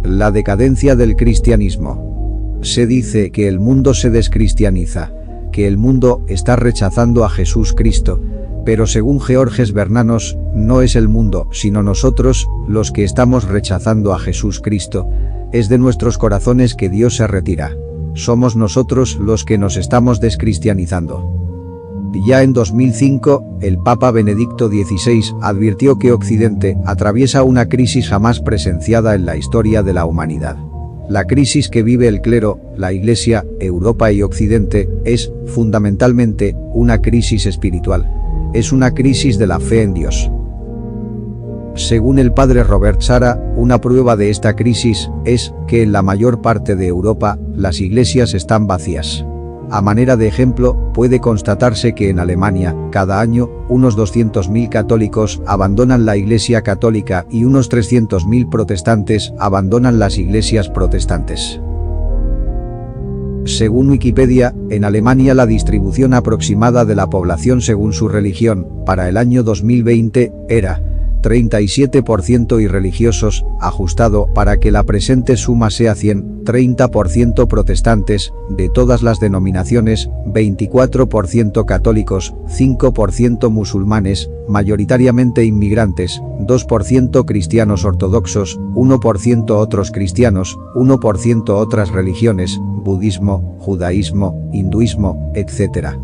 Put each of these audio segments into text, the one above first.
La decadencia del cristianismo. Se dice que el mundo se descristianiza, que el mundo está rechazando a Jesús Cristo, pero según Georges Bernanos, no es el mundo, sino nosotros, los que estamos rechazando a Jesús Cristo. Es de nuestros corazones que Dios se retira. Somos nosotros los que nos estamos descristianizando. Ya en 2005, el Papa Benedicto XVI advirtió que Occidente atraviesa una crisis jamás presenciada en la historia de la humanidad. La crisis que vive el clero, la Iglesia, Europa y Occidente es, fundamentalmente, una crisis espiritual. Es una crisis de la fe en Dios. Según el padre Robert Sara, una prueba de esta crisis es que en la mayor parte de Europa, las iglesias están vacías. A manera de ejemplo, puede constatarse que en Alemania, cada año, unos 200.000 católicos abandonan la Iglesia católica y unos 300.000 protestantes abandonan las iglesias protestantes. Según Wikipedia, en Alemania la distribución aproximada de la población según su religión, para el año 2020, era 37% irreligiosos, ajustado para que la presente suma sea 100, 30% protestantes, de todas las denominaciones, 24% católicos, 5% musulmanes, mayoritariamente inmigrantes, 2% cristianos ortodoxos, 1% otros cristianos, 1% otras religiones, budismo, judaísmo, hinduismo, etc.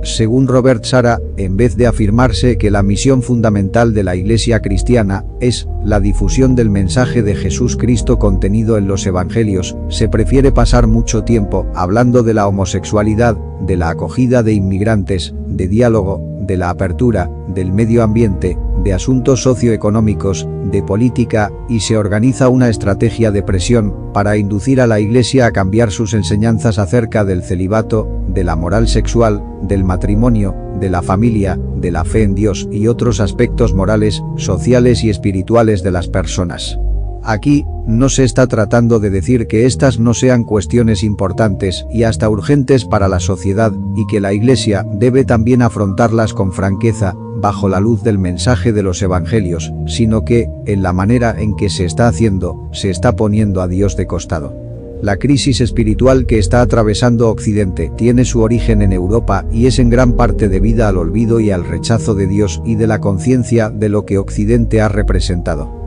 Según Robert Sara, en vez de afirmarse que la misión fundamental de la Iglesia cristiana es la difusión del mensaje de Jesús Cristo contenido en los Evangelios, se prefiere pasar mucho tiempo hablando de la homosexualidad, de la acogida de inmigrantes, de diálogo, de la apertura, del medio ambiente, de asuntos socioeconómicos, de política, y se organiza una estrategia de presión para inducir a la Iglesia a cambiar sus enseñanzas acerca del celibato, de la moral sexual, del matrimonio, de la familia, de la fe en Dios y otros aspectos morales, sociales y espirituales de las personas. Aquí, no se está tratando de decir que estas no sean cuestiones importantes y hasta urgentes para la sociedad, y que la Iglesia debe también afrontarlas con franqueza, bajo la luz del mensaje de los Evangelios, sino que, en la manera en que se está haciendo, se está poniendo a Dios de costado. La crisis espiritual que está atravesando Occidente tiene su origen en Europa y es en gran parte debida al olvido y al rechazo de Dios y de la conciencia de lo que Occidente ha representado.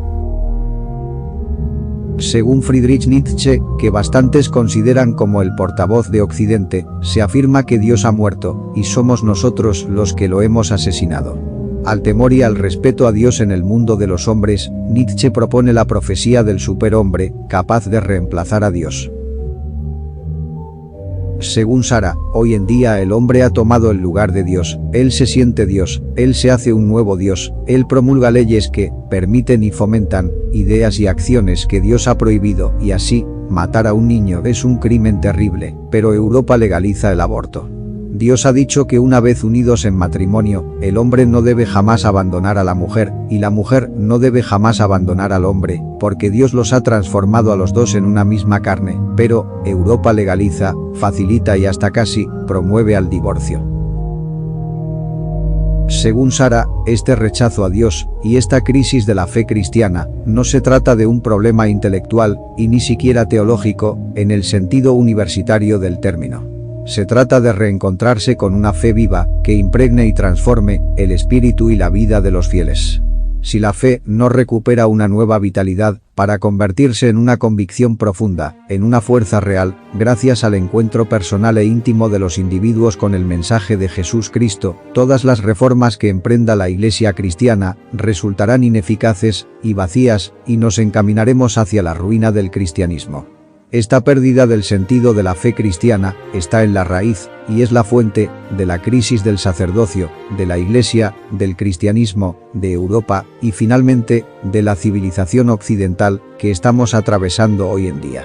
Según Friedrich Nietzsche, que bastantes consideran como el portavoz de Occidente, se afirma que Dios ha muerto, y somos nosotros los que lo hemos asesinado. Al temor y al respeto a Dios en el mundo de los hombres, Nietzsche propone la profecía del superhombre, capaz de reemplazar a Dios. Según Sara, hoy en día el hombre ha tomado el lugar de Dios, él se siente Dios, él se hace un nuevo Dios, él promulga leyes que permiten y fomentan ideas y acciones que Dios ha prohibido, y así, matar a un niño es un crimen terrible, pero Europa legaliza el aborto. Dios ha dicho que una vez unidos en matrimonio, el hombre no debe jamás abandonar a la mujer, y la mujer no debe jamás abandonar al hombre, porque Dios los ha transformado a los dos en una misma carne, pero Europa legaliza, facilita y hasta casi promueve al divorcio. Según Sara, este rechazo a Dios y esta crisis de la fe cristiana no se trata de un problema intelectual y ni siquiera teológico en el sentido universitario del término. Se trata de reencontrarse con una fe viva que impregne y transforme el espíritu y la vida de los fieles. Si la fe no recupera una nueva vitalidad para convertirse en una convicción profunda, en una fuerza real, gracias al encuentro personal e íntimo de los individuos con el mensaje de Jesús Cristo, todas las reformas que emprenda la Iglesia cristiana resultarán ineficaces y vacías, y nos encaminaremos hacia la ruina del cristianismo. Esta pérdida del sentido de la fe cristiana está en la raíz y es la fuente de la crisis del sacerdocio, de la Iglesia, del cristianismo, de Europa y finalmente de la civilización occidental que estamos atravesando hoy en día.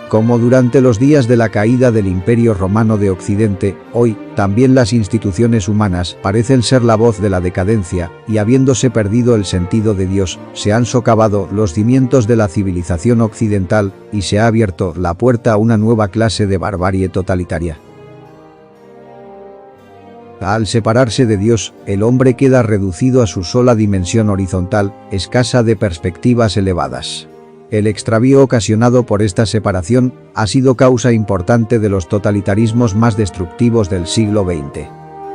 Como durante los días de la caída del Imperio Romano de Occidente, hoy, también las instituciones humanas parecen ser la voz de la decadencia, y habiéndose perdido el sentido de Dios, se han socavado los cimientos de la civilización occidental, y se ha abierto la puerta a una nueva clase de barbarie totalitaria. Al separarse de Dios, el hombre queda reducido a su sola dimensión horizontal, escasa de perspectivas elevadas. El extravío ocasionado por esta separación ha sido causa importante de los totalitarismos más destructivos del siglo XX.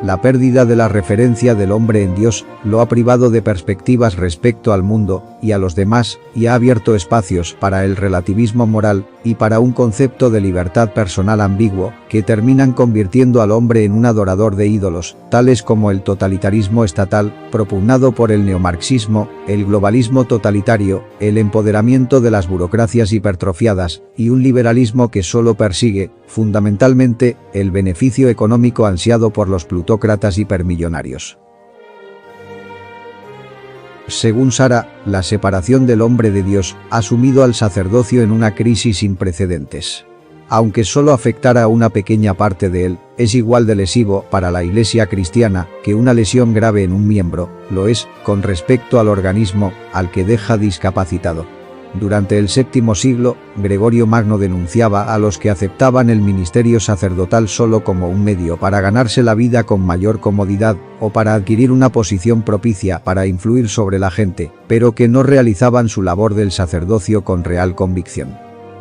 La pérdida de la referencia del hombre en Dios lo ha privado de perspectivas respecto al mundo y a los demás y ha abierto espacios para el relativismo moral y para un concepto de libertad personal ambiguo que terminan convirtiendo al hombre en un adorador de ídolos, tales como el totalitarismo estatal, propugnado por el neomarxismo, el globalismo totalitario, el empoderamiento de las burocracias hipertrofiadas y un liberalismo que solo persigue, fundamentalmente, el beneficio económico ansiado por los plutócratas hipermillonarios. Según Sara, la separación del hombre de Dios ha sumido al sacerdocio en una crisis sin precedentes. Aunque solo afectara a una pequeña parte de él, es igual de lesivo para la Iglesia cristiana que una lesión grave en un miembro lo es con respecto al organismo al que deja discapacitado. Durante el VII siglo, Gregorio Magno denunciaba a los que aceptaban el ministerio sacerdotal solo como un medio para ganarse la vida con mayor comodidad o para adquirir una posición propicia para influir sobre la gente, pero que no realizaban su labor del sacerdocio con real convicción.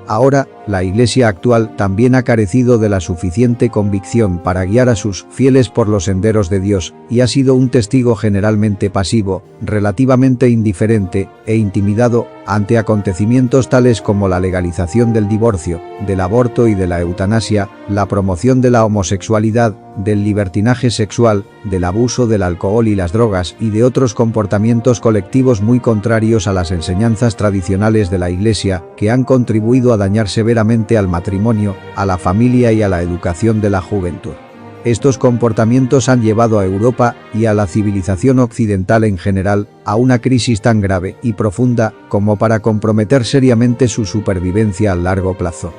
Ahora, la Iglesia actual también ha carecido de la suficiente convicción para guiar a sus fieles por los senderos de Dios y ha sido un testigo generalmente pasivo, relativamente indiferente e intimidado ante acontecimientos tales como la legalización del divorcio, del aborto y de la eutanasia, la promoción de la homosexualidad, del libertinaje sexual, del abuso del alcohol y las drogas y de otros comportamientos colectivos muy contrarios a las enseñanzas tradicionales de la Iglesia que han contribuido a dañar severamente al matrimonio, a la familia y a la educación de la juventud. Estos comportamientos han llevado a Europa y a la civilización occidental en general a una crisis tan grave y profunda como para comprometer seriamente su supervivencia a largo plazo.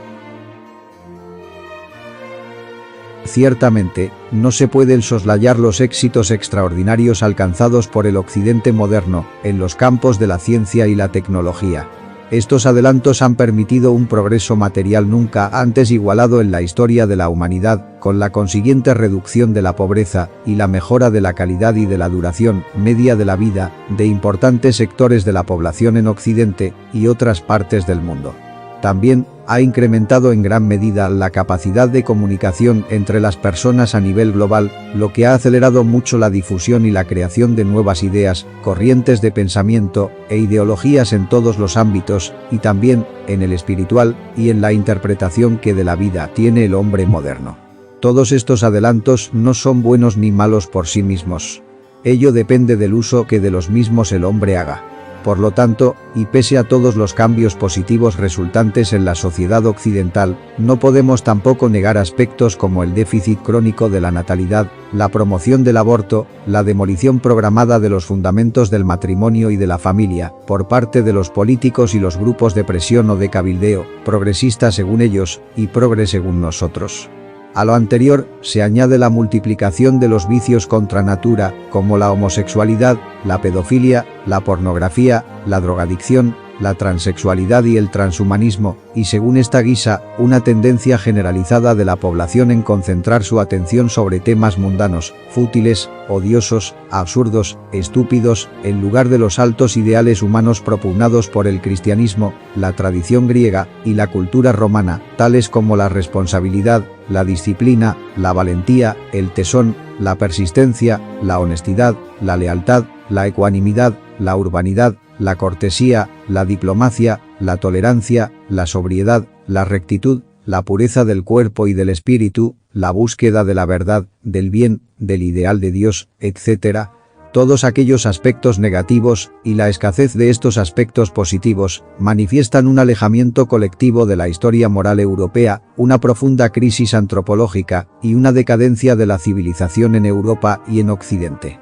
Ciertamente, no se pueden soslayar los éxitos extraordinarios alcanzados por el Occidente moderno en los campos de la ciencia y la tecnología. Estos adelantos han permitido un progreso material nunca antes igualado en la historia de la humanidad, con la consiguiente reducción de la pobreza y la mejora de la calidad y de la duración media de la vida de importantes sectores de la población en Occidente y otras partes del mundo. También ha incrementado en gran medida la capacidad de comunicación entre las personas a nivel global, lo que ha acelerado mucho la difusión y la creación de nuevas ideas, corrientes de pensamiento e ideologías en todos los ámbitos, y también en el espiritual y en la interpretación que de la vida tiene el hombre moderno. Todos estos adelantos no son buenos ni malos por sí mismos. Ello depende del uso que de los mismos el hombre haga. Por lo tanto, y pese a todos los cambios positivos resultantes en la sociedad occidental, no podemos tampoco negar aspectos como el déficit crónico de la natalidad, la promoción del aborto, la demolición programada de los fundamentos del matrimonio y de la familia, por parte de los políticos y los grupos de presión o de cabildeo, progresistas según ellos, y progre según nosotros. A lo anterior, se añade la multiplicación de los vicios contra natura, como la homosexualidad, la pedofilia, la pornografía, la drogadicción, la transexualidad y el transhumanismo, y según esta guisa, una tendencia generalizada de la población en concentrar su atención sobre temas mundanos, fútiles, odiosos, absurdos, estúpidos, en lugar de los altos ideales humanos propugnados por el cristianismo, la tradición griega y la cultura romana, tales como la responsabilidad, la disciplina, la valentía, el tesón, la persistencia, la honestidad, la lealtad, la ecuanimidad, la urbanidad, la cortesía, la diplomacia, la tolerancia, la sobriedad, la rectitud, la pureza del cuerpo y del espíritu, la búsqueda de la verdad, del bien, del ideal de Dios, etc. Todos aquellos aspectos negativos y la escasez de estos aspectos positivos manifiestan un alejamiento colectivo de la historia moral europea, una profunda crisis antropológica y una decadencia de la civilización en Europa y en Occidente.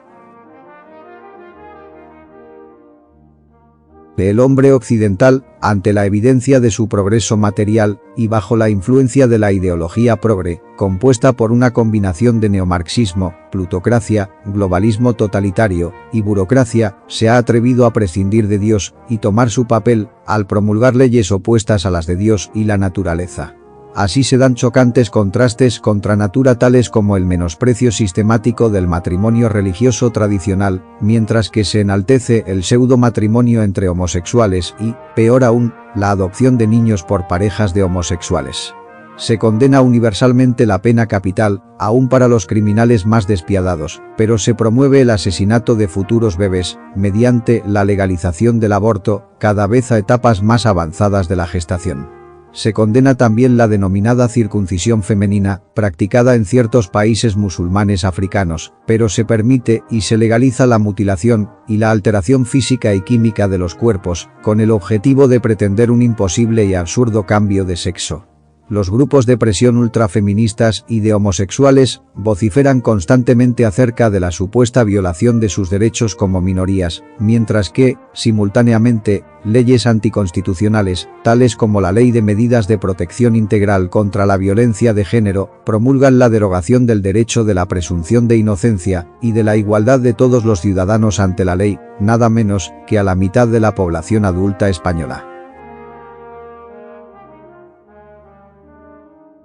El hombre occidental, ante la evidencia de su progreso material y bajo la influencia de la ideología progre, compuesta por una combinación de neomarxismo, plutocracia, globalismo totalitario y burocracia, se ha atrevido a prescindir de Dios y tomar su papel al promulgar leyes opuestas a las de Dios y la naturaleza. Así se dan chocantes contrastes contra natura tales como el menosprecio sistemático del matrimonio religioso tradicional, mientras que se enaltece el pseudo matrimonio entre homosexuales y, peor aún, la adopción de niños por parejas de homosexuales. Se condena universalmente la pena capital, aún para los criminales más despiadados, pero se promueve el asesinato de futuros bebés, mediante la legalización del aborto, cada vez a etapas más avanzadas de la gestación. Se condena también la denominada circuncisión femenina, practicada en ciertos países musulmanes africanos, pero se permite y se legaliza la mutilación y la alteración física y química de los cuerpos, con el objetivo de pretender un imposible y absurdo cambio de sexo. Los grupos de presión ultrafeministas y de homosexuales vociferan constantemente acerca de la supuesta violación de sus derechos como minorías, mientras que, simultáneamente, leyes anticonstitucionales, tales como la Ley de Medidas de Protección Integral contra la Violencia de Género, promulgan la derogación del derecho de la presunción de inocencia y de la igualdad de todos los ciudadanos ante la ley, nada menos que a la mitad de la población adulta española.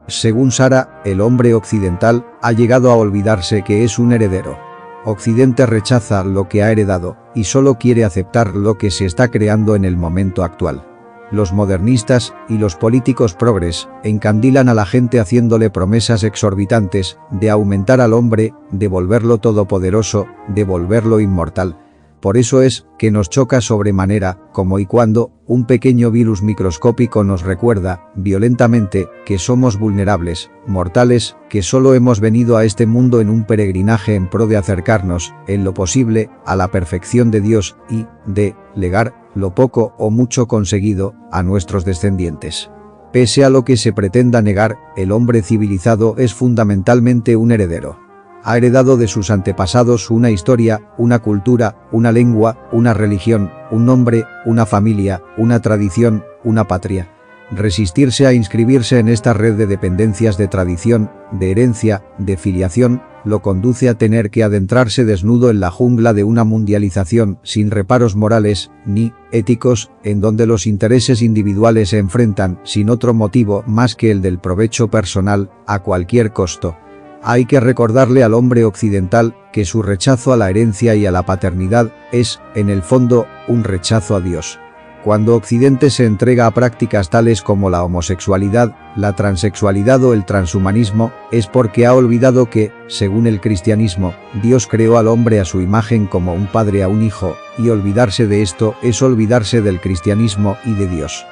Según Sara, el hombre occidental ha llegado a olvidarse que es un heredero. Occidente rechaza lo que ha heredado y solo quiere aceptar lo que se está creando en el momento actual. Los modernistas y los políticos progres encandilan a la gente haciéndole promesas exorbitantes de aumentar al hombre, de volverlo todopoderoso, de volverlo inmortal. Por eso es que nos choca sobremanera, como y cuando, un pequeño virus microscópico nos recuerda, violentamente, que somos vulnerables, mortales, que solo hemos venido a este mundo en un peregrinaje en pro de acercarnos, en lo posible, a la perfección de Dios y, de, legar, lo poco o mucho conseguido, a nuestros descendientes. Pese a lo que se pretenda negar, el hombre civilizado es fundamentalmente un heredero. Ha heredado de sus antepasados una historia, una cultura, una lengua, una religión, un nombre, una familia, una tradición, una patria. Resistirse a inscribirse en esta red de dependencias de tradición, de herencia, de filiación, lo conduce a tener que adentrarse desnudo en la jungla de una mundialización sin reparos morales ni éticos, en donde los intereses individuales se enfrentan sin otro motivo más que el del provecho personal, a cualquier costo. Hay que recordarle al hombre occidental que su rechazo a la herencia y a la paternidad es, en el fondo, un rechazo a Dios. Cuando Occidente se entrega a prácticas tales como la homosexualidad, la transexualidad o el transhumanismo, es porque ha olvidado que, según el cristianismo, Dios creó al hombre a su imagen como un padre a un hijo, y olvidarse de esto es olvidarse del cristianismo y de Dios.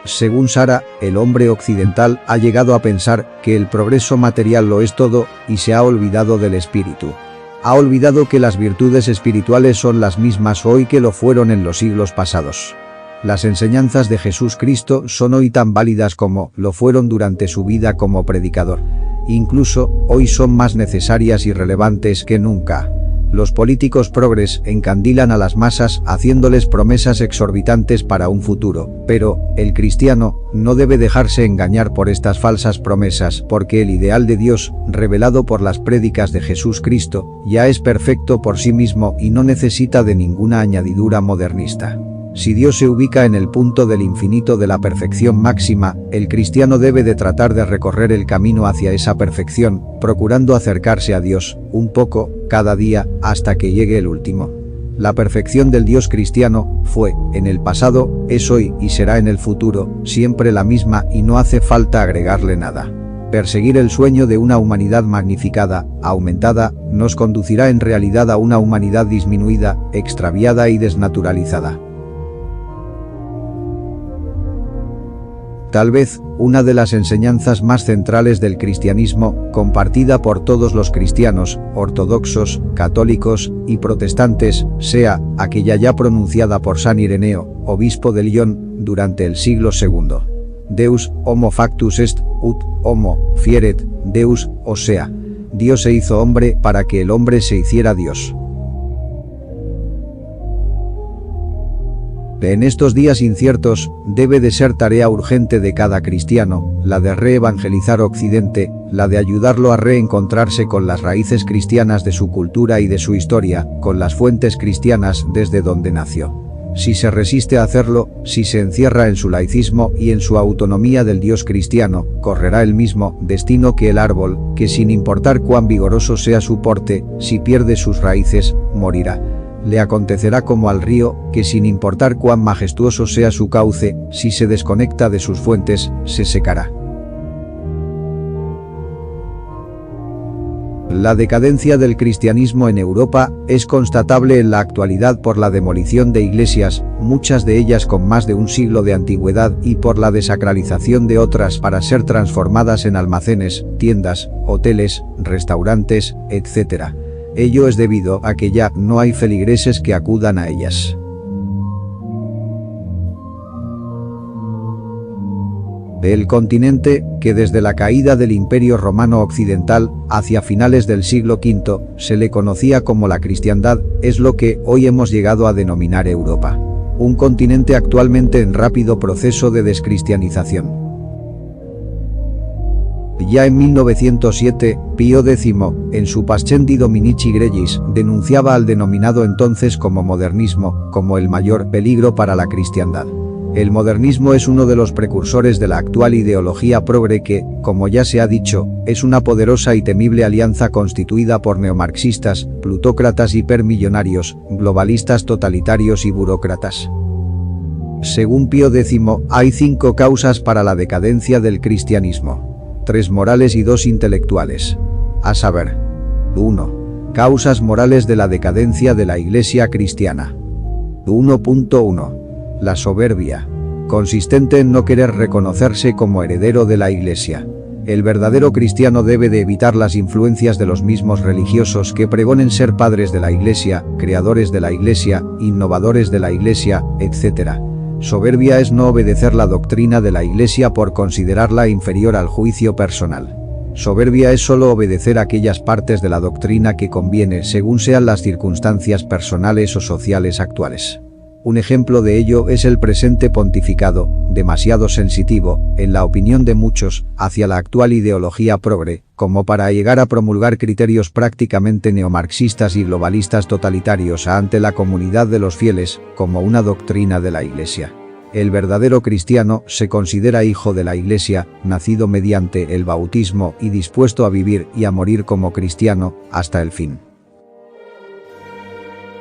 Según Sara, el hombre occidental ha llegado a pensar que el progreso material lo es todo y se ha olvidado del espíritu. Ha olvidado que las virtudes espirituales son las mismas hoy que lo fueron en los siglos pasados. Las enseñanzas de Jesús Cristo son hoy tan válidas como lo fueron durante su vida como predicador. Incluso, hoy son más necesarias y relevantes que nunca. Los políticos progres encandilan a las masas haciéndoles promesas exorbitantes para un futuro, pero el cristiano no debe dejarse engañar por estas falsas promesas porque el ideal de Dios, revelado por las prédicas de Jesús Cristo, ya es perfecto por sí mismo y no necesita de ninguna añadidura modernista. Si Dios se ubica en el punto del infinito de la perfección máxima, el cristiano debe de tratar de recorrer el camino hacia esa perfección, procurando acercarse a Dios, un poco, cada día, hasta que llegue el último. La perfección del Dios cristiano fue, en el pasado, es hoy y será en el futuro, siempre la misma y no hace falta agregarle nada. Perseguir el sueño de una humanidad magnificada, aumentada, nos conducirá en realidad a una humanidad disminuida, extraviada y desnaturalizada. Tal vez, una de las enseñanzas más centrales del cristianismo, compartida por todos los cristianos, ortodoxos, católicos y protestantes, sea aquella ya pronunciada por San Ireneo, obispo de Lyon, durante el siglo II. Deus homo factus est, ut homo fieret Deus, o sea, Dios se hizo hombre para que el hombre se hiciera Dios. En estos días inciertos, debe de ser tarea urgente de cada cristiano, la de reevangelizar Occidente, la de ayudarlo a reencontrarse con las raíces cristianas de su cultura y de su historia, con las fuentes cristianas desde donde nació. Si se resiste a hacerlo, si se encierra en su laicismo y en su autonomía del Dios cristiano, correrá el mismo destino que el árbol, que sin importar cuán vigoroso sea su porte, si pierde sus raíces, morirá. Le acontecerá como al río, que sin importar cuán majestuoso sea su cauce, si se desconecta de sus fuentes, se secará. La decadencia del cristianismo en Europa es constatable en la actualidad por la demolición de iglesias, muchas de ellas con más de un siglo de antigüedad, y por la desacralización de otras para ser transformadas en almacenes, tiendas, hoteles, restaurantes, etc. Ello es debido a que ya no hay feligreses que acudan a ellas. El continente, que desde la caída del Imperio Romano Occidental, hacia finales del siglo V, se le conocía como la cristiandad, es lo que hoy hemos llegado a denominar Europa. Un continente actualmente en rápido proceso de descristianización. Ya en 1907, Pío X, en su Pascendi Dominici Gregis, denunciaba al denominado entonces como modernismo, como el mayor peligro para la cristiandad. El modernismo es uno de los precursores de la actual ideología progre que, como ya se ha dicho, es una poderosa y temible alianza constituida por neomarxistas, plutócratas hipermillonarios, globalistas totalitarios y burócratas. Según Pío X, hay 5 causas para la decadencia del cristianismo. 3 morales y 2 intelectuales. A saber: 1. Causas morales de la decadencia de la Iglesia cristiana. 1.1. La soberbia, consistente en no querer reconocerse como heredero de la Iglesia. El verdadero cristiano debe de evitar las influencias de los mismos religiosos que pregonen ser padres de la Iglesia, creadores de la Iglesia, innovadores de la Iglesia, etc. Soberbia es no obedecer la doctrina de la Iglesia por considerarla inferior al juicio personal. Soberbia es solo obedecer aquellas partes de la doctrina que conviene según sean las circunstancias personales o sociales actuales. Un ejemplo de ello es el presente pontificado, demasiado sensitivo, en la opinión de muchos, hacia la actual ideología progre, como para llegar a promulgar criterios prácticamente neomarxistas y globalistas totalitarios ante la comunidad de los fieles, como una doctrina de la Iglesia. El verdadero cristiano se considera hijo de la Iglesia, nacido mediante el bautismo y dispuesto a vivir y a morir como cristiano, hasta el fin.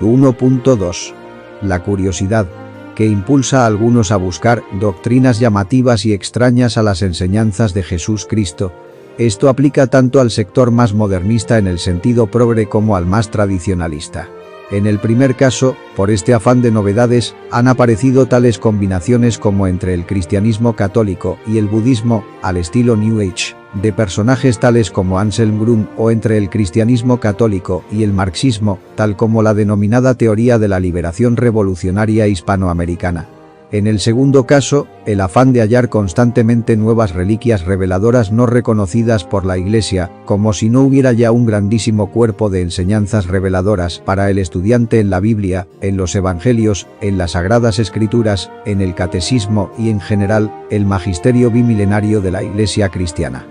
1.2. La curiosidad, que impulsa a algunos a buscar doctrinas llamativas y extrañas a las enseñanzas de Jesús Cristo. Esto aplica tanto al sector más modernista en el sentido progre como al más tradicionalista. En el primer caso, por este afán de novedades, han aparecido tales combinaciones como entre el cristianismo católico y el budismo, al estilo New Age, de personajes tales como Anselm Grun, o entre el cristianismo católico y el marxismo, tal como la denominada teoría de la liberación revolucionaria hispanoamericana. En el segundo caso, el afán de hallar constantemente nuevas reliquias reveladoras no reconocidas por la Iglesia, como si no hubiera ya un grandísimo cuerpo de enseñanzas reveladoras para el estudiante en la Biblia, en los Evangelios, en las Sagradas Escrituras, en el Catecismo y en general, el magisterio bimilenario de la Iglesia cristiana.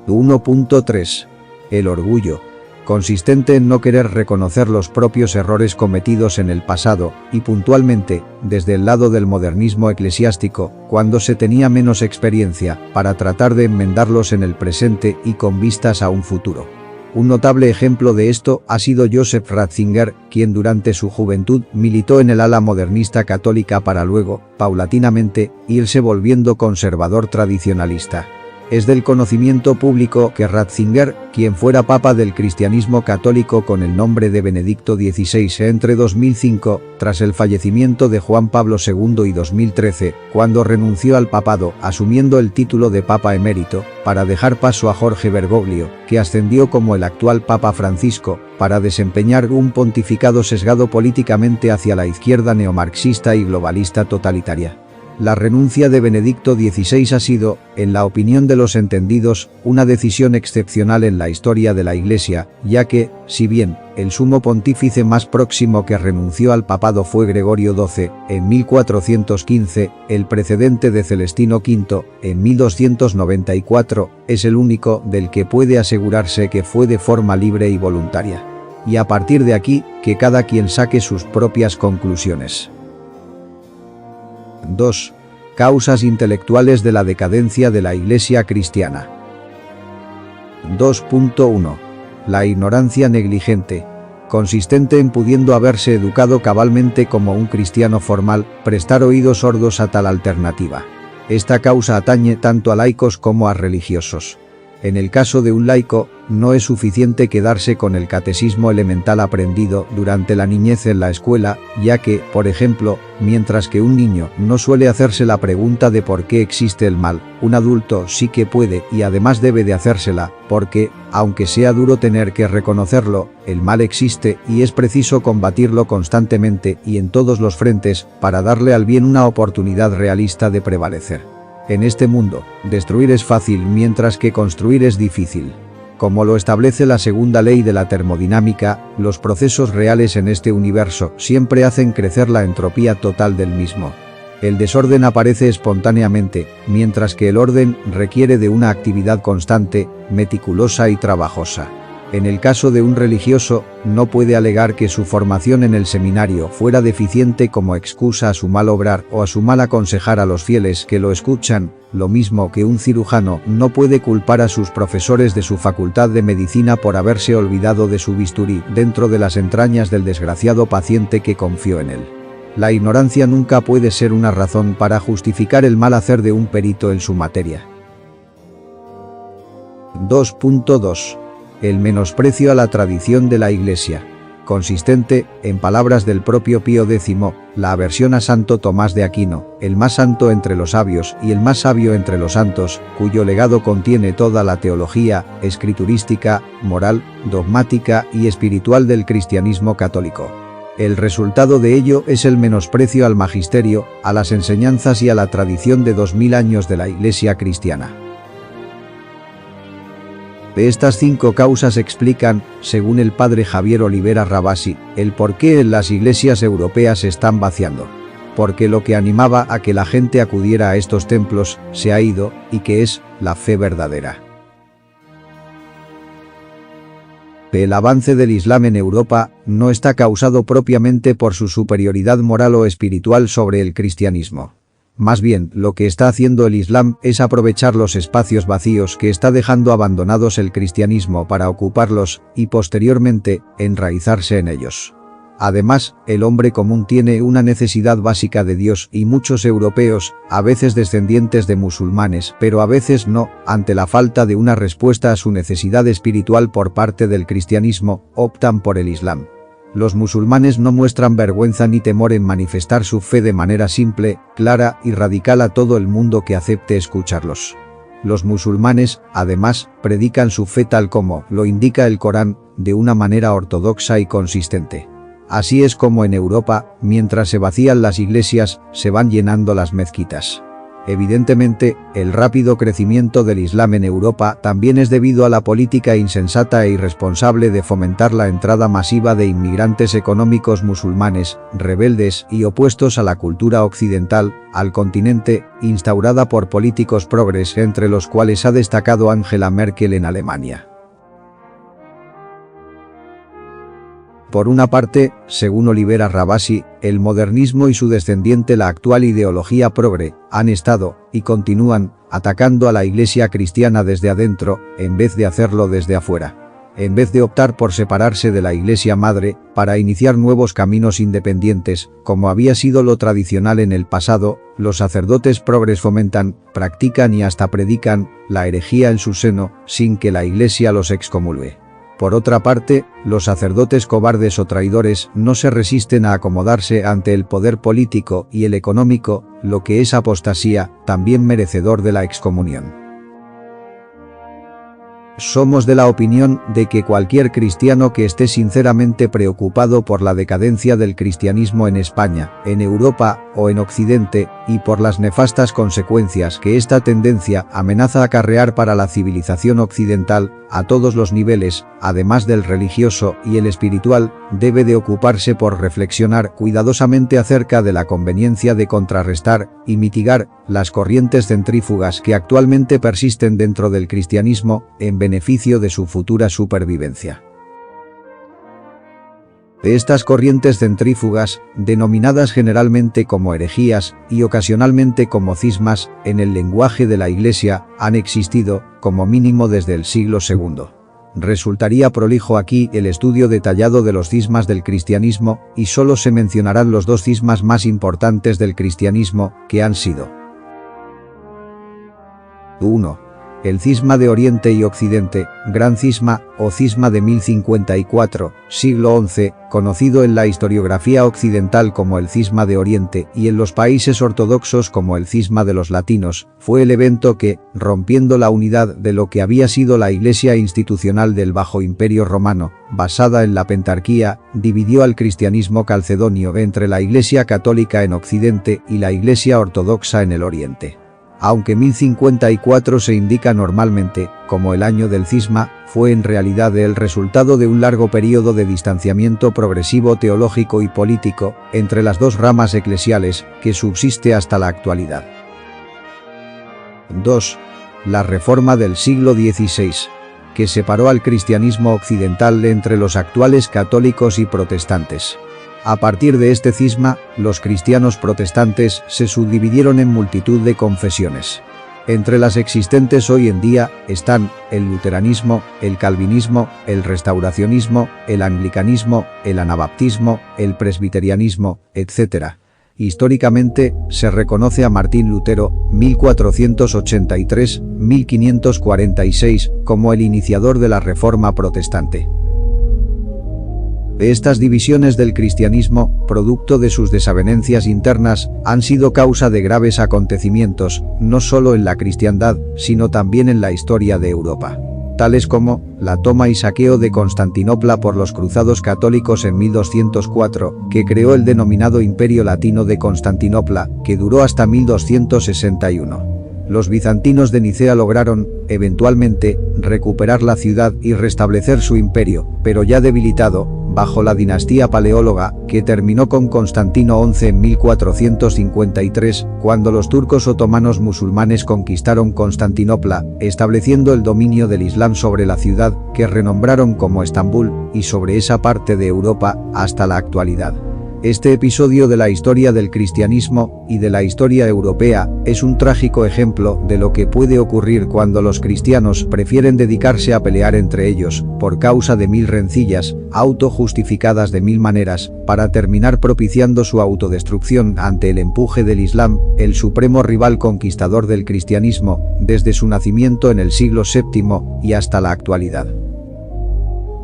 1.3. El orgullo, consistente en no querer reconocer los propios errores cometidos en el pasado, y puntualmente, desde el lado del modernismo eclesiástico, cuando se tenía menos experiencia, para tratar de enmendarlos en el presente y con vistas a un futuro. Un notable ejemplo de esto ha sido Joseph Ratzinger, quien durante su juventud militó en el ala modernista católica para luego, paulatinamente, irse volviendo conservador tradicionalista. Es del conocimiento público que Ratzinger, quien fuera papa del cristianismo católico con el nombre de Benedicto XVI entre 2005, tras el fallecimiento de Juan Pablo II y 2013, cuando renunció al papado, asumiendo el título de Papa emérito, para dejar paso a Jorge Bergoglio, que ascendió como el actual Papa Francisco, para desempeñar un pontificado sesgado políticamente hacia la izquierda neomarxista y globalista totalitaria. La renuncia de Benedicto XVI ha sido, en la opinión de los entendidos, una decisión excepcional en la historia de la Iglesia, ya que, si bien, el sumo pontífice más próximo que renunció al papado fue Gregorio XII, en 1415, el precedente de Celestino V, en 1294, es el único del que puede asegurarse que fue de forma libre y voluntaria. y a partir de aquí, que cada quien saque sus propias conclusiones. 2. Causas intelectuales de la decadencia de la Iglesia cristiana. 2.1. La ignorancia negligente, consistente en pudiendo haberse educado cabalmente como un cristiano formal, prestar oídos sordos a tal alternativa. Esta causa atañe tanto a laicos como a religiosos. En el caso de un laico, no es suficiente quedarse con el catecismo elemental aprendido durante la niñez en la escuela, ya que, por ejemplo, mientras que un niño no suele hacerse la pregunta de por qué existe el mal, un adulto sí que puede y además debe de hacérsela, porque, aunque sea duro tener que reconocerlo, el mal existe y es preciso combatirlo constantemente y en todos los frentes para darle al bien una oportunidad realista de prevalecer. En este mundo, destruir es fácil mientras que construir es difícil. Como lo establece la segunda ley de la termodinámica, los procesos reales en este universo siempre hacen crecer la entropía total del mismo. El desorden aparece espontáneamente, mientras que el orden requiere de una actividad constante, meticulosa y trabajosa. En el caso de un religioso, no puede alegar que su formación en el seminario fuera deficiente como excusa a su mal obrar o a su mal aconsejar a los fieles que lo escuchan, lo mismo que un cirujano no puede culpar a sus profesores de su facultad de medicina por haberse olvidado de su bisturí dentro de las entrañas del desgraciado paciente que confió en él. La ignorancia nunca puede ser una razón para justificar el mal hacer de un perito en su materia. 2.2. El menosprecio a la tradición de la Iglesia, consistente, en palabras del propio Pío X, la aversión a Santo Tomás de Aquino, el más santo entre los sabios y el más sabio entre los santos, cuyo legado contiene toda la teología, escriturística, moral, dogmática y espiritual del cristianismo católico. El resultado de ello es el menosprecio al magisterio, a las enseñanzas y a la tradición de 2000 años de la Iglesia cristiana. De estas 5 causas explican, según el padre Javier Olivera Rabasi, el por qué en las iglesias europeas se están vaciando. Porque lo que animaba a que la gente acudiera a estos templos se ha ido, y que es la fe verdadera. El avance del Islam en Europa no está causado propiamente por su superioridad moral o espiritual sobre el cristianismo. Más bien, lo que está haciendo el Islam es aprovechar los espacios vacíos que está dejando abandonados el cristianismo para ocuparlos y posteriormente enraizarse en ellos. Además, el hombre común tiene una necesidad básica de Dios y muchos europeos, a veces descendientes de musulmanes, pero a veces no, ante la falta de una respuesta a su necesidad espiritual por parte del cristianismo, optan por el Islam. Los musulmanes no muestran vergüenza ni temor en manifestar su fe de manera simple, clara y radical a todo el mundo que acepte escucharlos. Los musulmanes, además, predican su fe tal como lo indica el Corán, de una manera ortodoxa y consistente. Así es como en Europa, mientras se vacían las iglesias, se van llenando las mezquitas. Evidentemente, el rápido crecimiento del Islam en Europa también es debido a la política insensata e irresponsable de fomentar la entrada masiva de inmigrantes económicos musulmanes, rebeldes y opuestos a la cultura occidental, al continente, instaurada por políticos progres entre los cuales ha destacado Angela Merkel en Alemania. Por una parte, según Olivera Rabasi, el modernismo y su descendiente la actual ideología progre, han estado, y continúan, atacando a la Iglesia cristiana desde adentro, en vez de hacerlo desde afuera. En vez de optar por separarse de la Iglesia madre, para iniciar nuevos caminos independientes, como había sido lo tradicional en el pasado, los sacerdotes progres fomentan, practican y hasta predican, la herejía en su seno, sin que la Iglesia los excomulgue. Por otra parte, los sacerdotes cobardes o traidores no se resisten a acomodarse ante el poder político y el económico, lo que es apostasía, también merecedor de la excomunión. Somos de la opinión de que cualquier cristiano que esté sinceramente preocupado por la decadencia del cristianismo en España, en Europa o en Occidente, y por las nefastas consecuencias que esta tendencia amenaza acarrear para la civilización occidental, a todos los niveles, además del religioso y el espiritual, debe de ocuparse por reflexionar cuidadosamente acerca de la conveniencia de contrarrestar y mitigar las corrientes centrífugas que actualmente persisten dentro del cristianismo en beneficio de su futura supervivencia. De estas corrientes centrífugas, denominadas generalmente como herejías y ocasionalmente como cismas, en el lenguaje de la Iglesia, han existido, como mínimo desde el siglo II. Resultaría prolijo aquí el estudio detallado de los cismas del cristianismo, y solo se mencionarán los dos cismas más importantes del cristianismo, que han sido: 1. El cisma de Oriente y Occidente, Gran Cisma, o Cisma de 1054, siglo XI, conocido en la historiografía occidental como el Cisma de Oriente y en los países ortodoxos como el Cisma de los Latinos, fue el evento que, rompiendo la unidad de lo que había sido la Iglesia institucional del Bajo Imperio Romano, basada en la Pentarquía, dividió al cristianismo calcedonio entre la Iglesia católica en Occidente y la Iglesia ortodoxa en el Oriente. Aunque 1054 se indica normalmente como el año del cisma, fue en realidad el resultado de un largo periodo de distanciamiento progresivo teológico y político entre las dos ramas eclesiales que subsiste hasta la actualidad. 2. La Reforma del siglo XVI, que separó al cristianismo occidental entre los actuales católicos y protestantes. A partir de este cisma, los cristianos protestantes se subdividieron en multitud de confesiones. Entre las existentes hoy en día están el luteranismo, el calvinismo, el restauracionismo, el anglicanismo, el anabaptismo, el presbiterianismo, etc. Históricamente, se reconoce a Martín Lutero, 1483-1546, como el iniciador de la Reforma protestante. Estas divisiones del cristianismo, producto de sus desavenencias internas, han sido causa de graves acontecimientos, no solo en la cristiandad, sino también en la historia de Europa. Tales como la toma y saqueo de Constantinopla por los cruzados católicos en 1204, que creó el denominado Imperio Latino de Constantinopla, que duró hasta 1261. Los bizantinos de Nicea lograron, eventualmente, recuperar la ciudad y restablecer su imperio, pero ya debilitado, bajo la dinastía paleóloga, que terminó con Constantino XI en 1453, cuando los turcos otomanos musulmanes conquistaron Constantinopla, estableciendo el dominio del Islam sobre la ciudad, que renombraron como Estambul, y sobre esa parte de Europa, hasta la actualidad. Este episodio de la historia del cristianismo y de la historia europea es un trágico ejemplo de lo que puede ocurrir cuando los cristianos prefieren dedicarse a pelear entre ellos, por causa de mil rencillas, autojustificadas de mil maneras, para terminar propiciando su autodestrucción ante el empuje del Islam, el supremo rival conquistador del cristianismo, desde su nacimiento en el siglo VII y hasta la actualidad.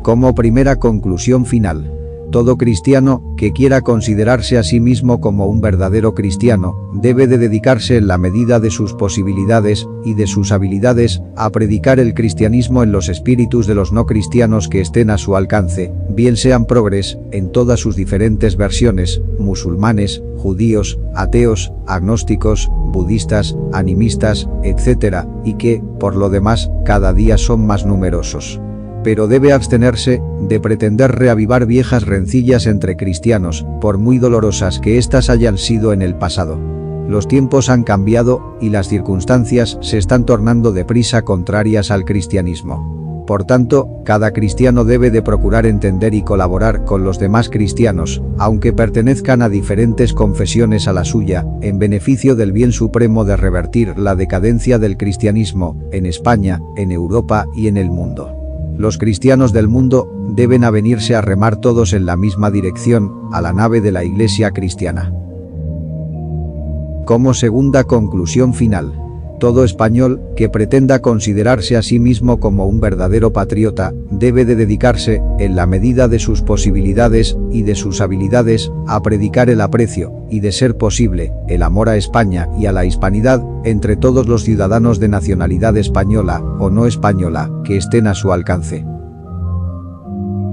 Como primera conclusión final: todo cristiano que quiera considerarse a sí mismo como un verdadero cristiano, debe de dedicarse en la medida de sus posibilidades y de sus habilidades a predicar el cristianismo en los espíritus de los no cristianos que estén a su alcance, bien sean progres, en todas sus diferentes versiones, musulmanes, judíos, ateos, agnósticos, budistas, animistas, etc., y que, por lo demás, cada día son más numerosos. Pero debe abstenerse de pretender reavivar viejas rencillas entre cristianos, por muy dolorosas que éstas hayan sido en el pasado. Los tiempos han cambiado y las circunstancias se están tornando deprisa contrarias al cristianismo. Por tanto, cada cristiano debe de procurar entender y colaborar con los demás cristianos, aunque pertenezcan a diferentes confesiones a la suya, en beneficio del bien supremo de revertir la decadencia del cristianismo, en España, en Europa y en el mundo. Los cristianos del mundo deben avenirse a remar todos en la misma dirección, a la nave de la Iglesia cristiana. Como segunda conclusión final: todo español que pretenda considerarse a sí mismo como un verdadero patriota, debe de dedicarse, en la medida de sus posibilidades y de sus habilidades, a predicar el aprecio, y de ser posible, el amor a España y a la hispanidad, entre todos los ciudadanos de nacionalidad española o no española, que estén a su alcance.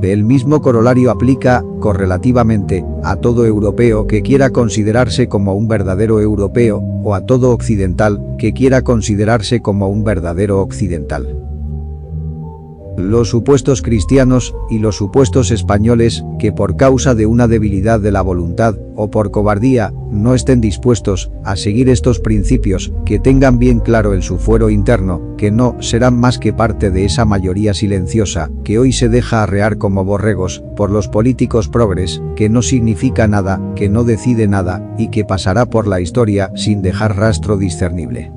El mismo corolario aplica, correlativamente, a todo europeo que quiera considerarse como un verdadero europeo, o a todo occidental que quiera considerarse como un verdadero occidental. Los supuestos cristianos y los supuestos españoles que por causa de una debilidad de la voluntad o por cobardía no estén dispuestos a seguir estos principios, que tengan bien claro en su fuero interno que no serán más que parte de esa mayoría silenciosa que hoy se deja arrear como borregos por los políticos progres, que no significa nada, que no decide nada y que pasará por la historia sin dejar rastro discernible.